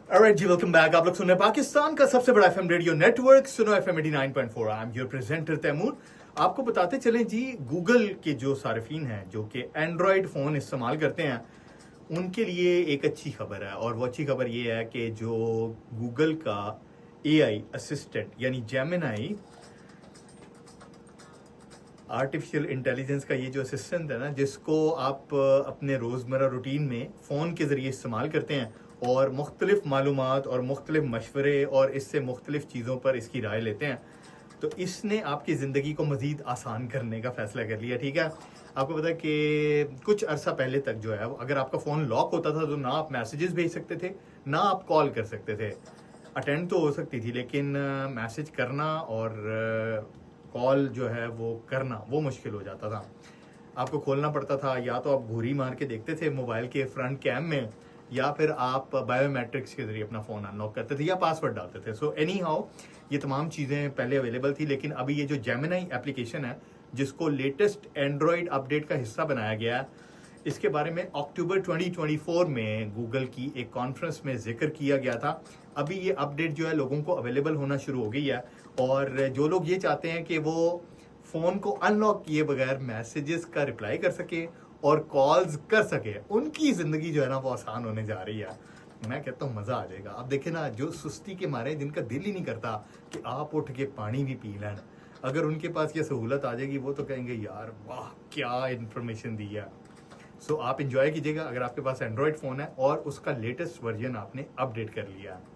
Alright जी, welcome back. आप लोग सुन रहे हैं पाकिस्तान का सबसे बड़ा FM radio network Suno FM 89.4। I am your presenter Taimur. आपको बताते चलें जी, गूगल के जो सार्फिन हैं जो कि एंड्रॉयड फ़ोन इस्तेमाल करते हैं उनके लिए एक अच्छी खबर है। और वो अच्छी खबर ये है कि जो गूगल का एआई असिस्टेंट यानी जेमिनी आर्टिफिशियल इंटेलिजेंस का ये जो असिस्टेंट है ना, जिसको आप अपने रोज़मर्रा रूटीन में फ़ोन के ज़रिए इस्तेमाल करते हैं और मुख्तलिफ मालूमात और मुख्तलिफ मशवरे और इससे मुख्तलिफ चीज़ों पर इसकी राय लेते हैं, तो इसने आपकी ज़िंदगी को मज़ीद आसान करने का फ़ैसला कर लिया। ठीक है, आपको पता है कि कुछ अरसा पहले तक जो है अगर आपका फ़ोन लॉक होता था तो ना आप मैसेजेस भेज सकते थे, ना आप कॉल कर सकते थे। अटेंड तो हो सकती थी लेकिन मैसेज करना और कॉल जो है वो करना वो मुश्किल हो जाता था। आपको खोलना पड़ता था, या तो आप घूरी मार के देखते थे मोबाइल के फ्रंट कैम में, या फिर आप बायोमेट्रिक्स के जरिए अपना फ़ोन अनलॉक करते थे या पासवर्ड डालते थे। सो एनी हाउ ये तमाम चीज़ें पहले अवेलेबल थी, लेकिन अभी ये जो जेमिनी एप्लीकेशन है जिसको लेटेस्ट एंड्रॉयड अपडेट का हिस्सा बनाया गया है, इसके बारे में अक्टूबर 2024 में गूगल की एक कॉन्फ्रेंस में जिक्र किया गया था। अभी ये अपडेट जो है लोगों को अवेलेबल होना शुरू हो गई है, और जो लोग ये चाहते हैं कि वो फ़ोन को अनलॉक किए बगैर मैसेजेस का रिप्लाई कर सके और कॉल्स कर सके, उनकी ज़िंदगी जो है ना वो आसान होने जा रही है। मैं कहता हूँ मज़ा आ जाएगा। आप देखें ना, जो सुस्ती के मारे जिनका दिल ही नहीं करता कि आप उठ के पानी भी पी लें, अगर उनके पास ये सहूलत आ जाएगी वो तो कहेंगे यार वाह क्या इन्फॉर्मेशन दी है। सो आप इंजॉय कीजिएगा अगर आपके पास एंड्रॉयड फ़ोन है और उसका लेटेस्ट वर्जन आपने अपडेट कर लिया है।